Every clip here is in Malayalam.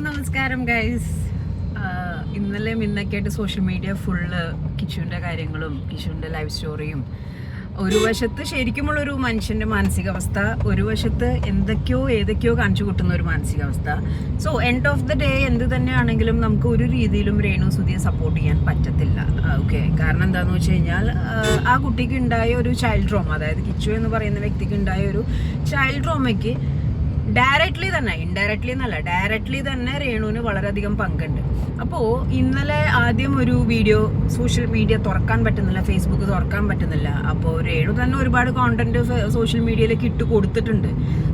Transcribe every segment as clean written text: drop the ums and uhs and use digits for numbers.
നമസ്കാരം ഗൈസ്. ഇന്നലെയും ഇന്നൊക്കെയായിട്ട് സോഷ്യൽ മീഡിയ ഫുള്ള് കിച്ചുവിൻ്റെ കാര്യങ്ങളും കിച്ചുവിൻ്റെ ലൈഫ് സ്റ്റോറിയും, ഒരു വശത്ത് ശരിക്കുമുള്ളൊരു മനുഷ്യൻ്റെ മാനസികാവസ്ഥ, ഒരു വശത്ത് ഏതൊക്കെയോ കാണിച്ചു കൂട്ടുന്ന ഒരു മാനസികാവസ്ഥ. So end of the day എന്ത് തന്നെയാണെങ്കിലും നമുക്ക് ഒരു രീതിയിലും രേണു സുധിയെ സപ്പോർട്ട് ചെയ്യാൻ പറ്റത്തില്ല. ഓക്കെ, കാരണം എന്താണെന്ന് വെച്ച് കഴിഞ്ഞാൽ ആ കുട്ടിക്ക് ഉണ്ടായ ഒരു ചൈൽഡ് ട്രോമ, അതായത് കിച്ചു എന്ന് പറയുന്ന വ്യക്തിക്ക് ഉണ്ടായ ഒരു ചൈൽഡ് ട്രോമയ്ക്ക് ഡയറക്ട്ലി തന്നെ, ഇൻഡയറക്ട്ലി എന്നല്ല ഡയറക്ട്ലി തന്നെ രേണുവിന് വളരെയധികം പങ്കുണ്ട്. അപ്പോൾ ഇന്നലെ ആദ്യം ഒരു വീഡിയോ സോഷ്യൽ മീഡിയ തുറക്കാൻ പറ്റുന്നില്ല, ഫേസ്ബുക്ക് തുറക്കാൻ പറ്റുന്നില്ല. അപ്പോൾ രേണു തന്നെ ഒരുപാട് കോണ്ടന്റ് സോഷ്യൽ മീഡിയയിലേക്ക് ഇട്ട് കൊടുത്തിട്ടുണ്ട്.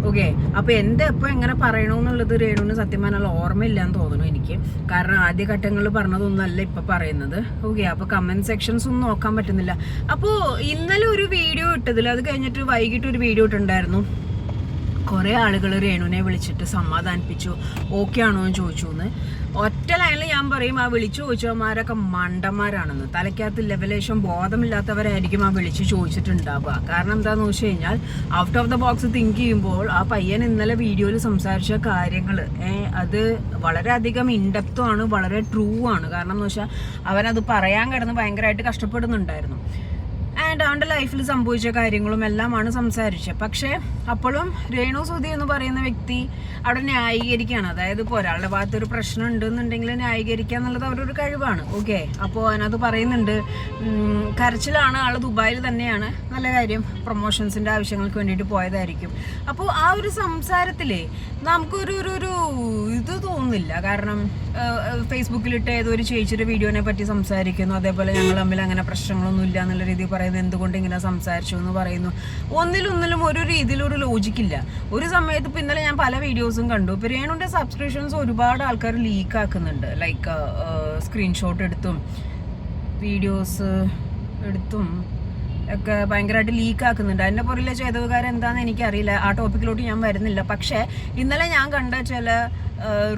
ഓക്കെ, അപ്പോൾ എപ്പോൾ എങ്ങനെ പറയണമെന്നുള്ളത് രേണുവിന് സത്യം പറഞ്ഞാൽ ഓർമ്മയില്ല എന്ന് തോന്നുന്നു എനിക്ക്. കാരണം ആദ്യ ഘട്ടങ്ങളിൽ പറഞ്ഞതൊന്നുമല്ല ഇപ്പം പറയുന്നത്. ഓക്കെ, അപ്പോൾ കമൻറ്റ് സെക്ഷൻസ് ഒന്നും നോക്കാൻ പറ്റുന്നില്ല. അപ്പോൾ ഇന്നലെ ഒരു വീഡിയോ ഇട്ടതിൽ, അത് കഴിഞ്ഞിട്ട് വൈകിട്ട് ഒരു വീഡിയോ ഇട്ടുണ്ടായിരുന്നു. കുറേ ആളുകൾ രേണുവിനെ വിളിച്ചിട്ട് സമാധാനിപ്പിച്ചു, ഓക്കെ ആണോ എന്ന് ചോദിച്ചു എന്ന്. ഒറ്റ ലൈനിൽ ഞാൻ പറയും, ആ വിളിച്ചു ചോദിച്ചവന്മാരൊക്കെ മണ്ടന്മാരാണെന്ന്. തലയ്ക്കകത്ത് ലെവലേഷൻ ബോധമില്ലാത്തവരായിരിക്കും ആ വിളിച്ച് ചോദിച്ചിട്ടുണ്ടാവുക. കാരണം എന്താണെന്ന് വെച്ച് കഴിഞ്ഞാൽ out of the box think ചെയ്യുമ്പോൾ ആ പയ്യൻ ഇന്നലെ വീഡിയോയിൽ സംസാരിച്ച കാര്യങ്ങൾ അത് വളരെയധികം ഇൻഡെപ്തും ആണ്, വളരെ ട്രൂ ആണ്. കാരണം എന്ന് വെച്ചാൽ അവനത് പറയാൻ കിടന്ന് ഭയങ്കരമായിട്ട് കഷ്ടപ്പെടുന്നുണ്ടായിരുന്നു. ആൻഡ് അവൻ്റെ ലൈഫിൽ സംഭവിച്ച കാര്യങ്ങളും എല്ലാമാണ് സംസാരിച്ചത്. പക്ഷേ അപ്പോഴും രേണു സുധി എന്ന് പറയുന്ന വ്യക്തി അവിടെ ന്യായീകരിക്കുകയാണ്. അതായത് ഇപ്പോൾ ഒരാളുടെ ഭാഗത്തൊരു പ്രശ്നം ഉണ്ടെന്നുണ്ടെങ്കിൽ ന്യായീകരിക്കുക എന്നുള്ളത് അവരുടെ ഒരു കഴിവാണ്. ഓക്കെ, അപ്പോൾ അതിനകത്ത് പറയുന്നുണ്ട് കരച്ചിലാണ്, ആൾ ദുബായിൽ തന്നെയാണ്, നല്ല കാര്യം, പ്രൊമോഷൻസിൻ്റെ ആവശ്യങ്ങൾക്ക് വേണ്ടിയിട്ട് പോയതായിരിക്കും. അപ്പോൾ ആ ഒരു സംസാരത്തിലേ നമുക്കൊരു ഇത് തോന്നുന്നില്ല. കാരണം ഫേസ്ബുക്കിലിട്ട് ഏതോ ഒരു ചേച്ചിയുടെ വീഡിയോനെ പറ്റി സംസാരിക്കുന്നു, അതേപോലെ ഞങ്ങൾ തമ്മിൽ അങ്ങനെ പ്രശ്നങ്ങളൊന്നും ഇല്ല എന്നുള്ള രീതിയിൽ പറയുന്നു, എന്തുകൊണ്ട് ഇങ്ങനെ സംസാരിച്ചു എന്ന് പറയുന്നു. ഒന്നിലും ഒരു രീതിയിലൊരു ലോജിക്കില്ല. ഒരു സമയത്ത് ഇപ്പോൾ ഇന്നലെ ഞാൻ പല വീഡിയോസും കണ്ടു. ഇപ്പോൾ രേണുവിൻ്റെ സബ്സ്ക്രിപ്ഷൻസ് ഒരുപാട് ആൾക്കാർ ലീക്ക് ആക്കുന്നുണ്ട്. ലൈക്ക് സ്ക്രീൻഷോട്ട് എടുത്തും വീഡിയോസ് എടുത്തും ഒക്കെ ഭയങ്കരമായിട്ട് ലീക്ക് ആക്കുന്നുണ്ട്. അതിൻ്റെ പുറകിലെ ചെയ്തവകാരം എന്താണെന്ന് എനിക്കറിയില്ല. ആ ടോപ്പിക്കിലോട്ട് ഞാൻ വരുന്നില്ല. പക്ഷേ ഇന്നലെ ഞാൻ കണ്ട ചില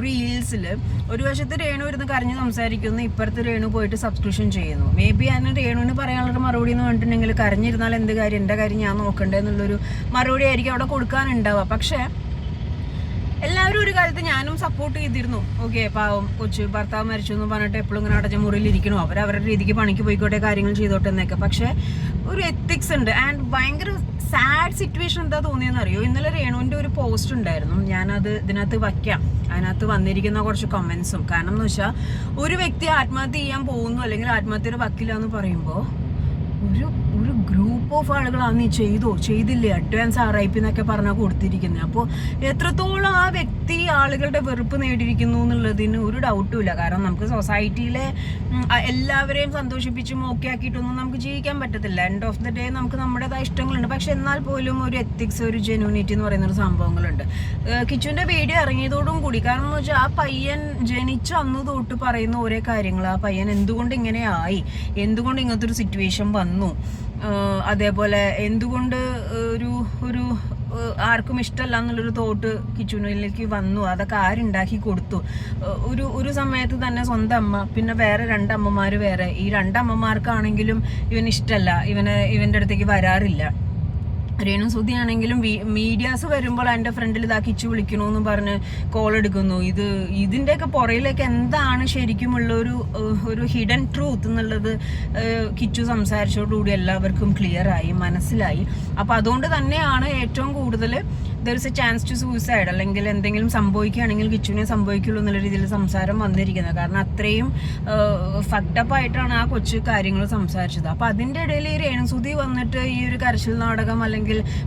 റീൽസിൽ ഒരു വശത്ത് രേണു ഇരുന്ന് കരഞ്ഞ് സംസാരിക്കുന്നു, ഇപ്പുറത്ത് രേണു പോയിട്ട് സബ്സ്ക്രിപ്ഷൻ ചെയ്യുന്നു. മേ ബി അതിന് രേണുവിന് പറയാനുള്ളൊരു മറുപടി എന്ന് പറഞ്ഞിട്ടുണ്ടെങ്കിൽ കരഞ്ഞിരുന്നാൽ എന്ത് കാര്യം, എൻ്റെ കാര്യം ഞാൻ നോക്കണ്ടേ എന്നുള്ളൊരു മറുപടി ആയിരിക്കും അവിടെ കൊടുക്കാനുണ്ടാവുക. പക്ഷേ എല്ലാവരും ഒരു കാലത്ത് ഞാനും സപ്പോർട്ട് ചെയ്തിരുന്നു. ഓക്കെ, പാവം കൊച്ചു ഭർത്താവ് മരിച്ചു എന്ന് പറഞ്ഞിട്ട് എപ്പോഴും ഇങ്ങനെ അടച്ച മുറിയിലിരിക്കണോ, അവരവരുടെ രീതിക്ക് പണിക്ക് പോയിക്കോട്ടെ, കാര്യങ്ങൾ ചെയ്തോട്ടെ എന്നൊക്കെ. പക്ഷേ ഒരു എത്തിക്സ് ഉണ്ട്. ആൻഡ് ഭയങ്കര സാഡ് സിറ്റുവേഷൻ എന്താ തോന്നിയെന്ന് അറിയോ? ഇന്നലെ രേണുവിൻ്റെ ഒരു പോസ്റ്റ് ഉണ്ടായിരുന്നു, ഞാനത് ഇതിനകത്ത് വയ്ക്കാം. അതിനകത്ത് വന്നിരിക്കുന്ന കുറച്ച് കമൻസും. കാരണം എന്ന് വെച്ചാൽ ഒരു വ്യക്തി ആത്മഹത്യ ചെയ്യാൻ പോകുന്നു അല്ലെങ്കിൽ ആത്മഹത്യയുടെ വക്കിലാന്ന് പറയുമ്പോൾ ഒരു ഗ്രൂപ്പ് ഓഫ് ആളുകളാണ് നീ ചെയ്തില്ലേ, അഡ്വാൻസ് RIP എന്നൊക്കെ പറഞ്ഞാൽ കൊടുത്തിരിക്കുന്നത്. അപ്പോൾ എത്രത്തോളം ആ വ്യക്തി ആളുകളുടെ വെറുപ്പ് നേടിയിരിക്കുന്നു എന്നുള്ളതിന് ഒരു ഡൗട്ടും ഇല്ല. കാരണം നമുക്ക് സൊസൈറ്റിയിലെ എല്ലാവരെയും സന്തോഷിപ്പിച്ചും ഓക്കെ ആക്കിയിട്ടൊന്നും നമുക്ക് ജീവിക്കാൻ പറ്റത്തില്ല. എൻഡ് ഓഫ് ദ ഡേ നമുക്ക് നമ്മുടേതായ ഇഷ്ടങ്ങളുണ്ട്. പക്ഷെ എന്നാൽ പോലും ഒരു എത്തിക്സ്, ഒരു ജെന്യൂനിറ്റി എന്ന് പറയുന്ന ഒരു സംഭവങ്ങളുണ്ട്. കിച്ചുവിൻ്റെ വീഡിയോ ഇറങ്ങിയതോടും കൂടി, കാരണം എന്ന് വെച്ചാൽ ആ പയ്യൻ ജനിച്ച അന്ന് തൊട്ട് പറയുന്ന ഓരോ കാര്യങ്ങൾ, ആ പയ്യൻ എന്തുകൊണ്ട് ഇങ്ങനെ ആയി, എന്തുകൊണ്ട് ഇങ്ങനത്തെ ഒരു സിറ്റുവേഷൻ വന്നു, അതേപോലെ എന്തുകൊണ്ട് ഒരു ആർക്കും ഇഷ്ടമല്ല എന്നുള്ളൊരു തോട്ട് കിച്ചുവിനിലേക്ക് വന്നു, അതൊക്കെ ആരുണ്ടാക്കി കൊടുത്തു. ഒരു സമയത്ത് തന്നെ സ്വന്തം അമ്മ, പിന്നെ വേറെ 2 അമ്മമാർ വേറെ. ഈ 2 അമ്മമാർക്കാണെങ്കിലും ഇവന് ഇഷ്ടമല്ല, ഇവൻ്റെ അടുത്തേക്ക് വരാറില്ല. രേണു സുധി ആണെങ്കിലും മീഡിയാസ് വരുമ്പോൾ എൻ്റെ ഫ്രണ്ടിൽ ഇതാ കിച്ചു വിളിക്കണമെന്ന് പറഞ്ഞ് കോൾ എടുക്കുന്നു. ഇതിൻ്റെയൊക്കെ പുറയിലേക്ക് എന്താണ് ശരിക്കുമുള്ള ഒരു ഹിഡൻ ട്രൂത്ത് എന്നുള്ളത് കിച്ചു സംസാരിച്ചതോടുകൂടി എല്ലാവർക്കും ക്ലിയർ ആയി, മനസ്സിലായി. അപ്പോൾ അതുകൊണ്ട് തന്നെയാണ് ഏറ്റവും കൂടുതൽ there is a chance to suicide, അല്ലെങ്കിൽ എന്തെങ്കിലും സംഭവിക്കുകയാണെങ്കിൽ കിച്ചുവിനെ സംഭവിക്കുള്ളൂ എന്നുള്ള രീതിയിൽ സംസാരം വന്നിരിക്കുന്നത്. കാരണം അത്രയും ഫക്ഡപ്പായിട്ടാണ് ആ കൊച്ചു കാര്യങ്ങൾ സംസാരിച്ചത്. അപ്പോൾ അതിൻ്റെ ഇടയിൽ ഈ രേണു സുധി വന്നിട്ട് ഈ ഒരു കരച്ചിൽ നാടകം അല്ലെങ്കിൽ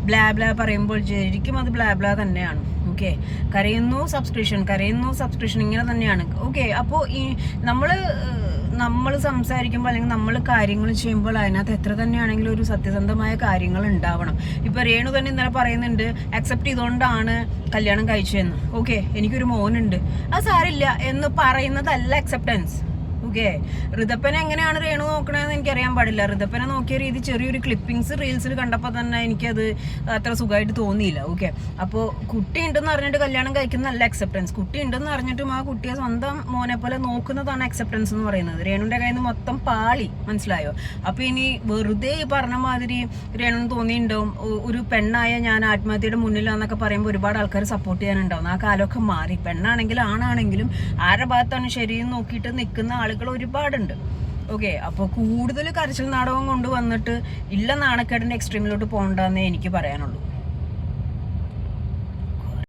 ബ്ലാ പറയുമ്പോൾ ശരിക്കും അത് ബ്ലാ തന്നെയാണ്. ഓക്കെ, കരയുന്നു സബ്സ്ക്രിപ്ഷൻ ഇങ്ങനെ തന്നെയാണ്. ഓക്കെ, അപ്പോൾ ഈ നമ്മൾ സംസാരിക്കുമ്പോൾ അല്ലെങ്കിൽ നമ്മൾ കാര്യങ്ങൾ ചെയ്യുമ്പോൾ അതിനകത്ത് എത്ര തന്നെയാണെങ്കിലും ഒരു സത്യസന്ധമായ കാര്യങ്ങൾ ഉണ്ടാവണം. ഇപ്പോൾ രേണു തന്നെ ഇന്നലെ പറയുന്നുണ്ട്, അക്സെപ്റ്റ് ചെയ്തുകൊണ്ടാണ് കല്യാണം കഴിച്ചതെന്ന്. ഓക്കെ, എനിക്കൊരു മോനുണ്ട്, അത് സാരില്ല എന്ന് പറയുന്നതല്ല അക്സെപ്റ്റൻസ്. ഓക്കെ. ഋതപ്പനെ എങ്ങനെയാണ് രേണു നോക്കണതെന്ന് എനിക്കറിയാൻ പാടില്ല. ഋതപ്പനെ നോക്കിയ രീതി ചെറിയൊരു ക്ലിപ്പിങ്സ് റീൽസിൽ കണ്ടപ്പോൾ തന്നെ എനിക്കത് അത്ര സുഖമായിട്ട് തോന്നിയില്ല. ഓക്കെ. അപ്പോൾ കുട്ടി ഉണ്ടെന്ന് അറിഞ്ഞിട്ട് കല്യാണം കഴിക്കുന്നതല്ല അക്സെപ്റ്റൻസ്. കുട്ടി ഉണ്ടെന്ന് അറിഞ്ഞിട്ടും ആ കുട്ടിയെ സ്വന്തം മോനെ പോലെ നോക്കുന്നതാണ് അക്സെപ്റ്റൻസ് എന്ന് പറയുന്നത്. രേണുവിൻ്റെ കയ്യിൽ നിന്ന് മൊത്തം പാളി, മനസ്സിലായോ? അപ്പോൾ ഇനി വെറുതെ ഈ പറഞ്ഞ മാതിരി രേണുവിന് തോന്നിയിട്ടുണ്ടാവും ഒരു പെണ്ണായ ഞാൻ ആത്മഹത്യയുടെ മുന്നിലാന്നൊക്കെ പറയുമ്പോൾ ഒരുപാട് ആൾക്കാർ സപ്പോർട്ട് ചെയ്യാനുണ്ടാവും. ആ കാലമൊക്കെ മാറി. പെണ്ണാണെങ്കിലും ആണാണെങ്കിലും ആരുടെ ഭാഗത്താണ് ശരിയെന്ന് നോക്കിയിട്ട് നിൽക്കുന്ന ആളുകൾ ഒരുപാടുണ്ട്. ഓക്കെ. അപ്പോൾ കൂടുതൽ കരച്ചിൽ നാടകം കൊണ്ട് വന്നിട്ട് ഇല്ല നാണക്കേടിൻ്റെ എക്സ്ട്രീമിലോട്ട് പോകണ്ടെന്നേ എനിക്ക് പറയാനുള്ളൂ.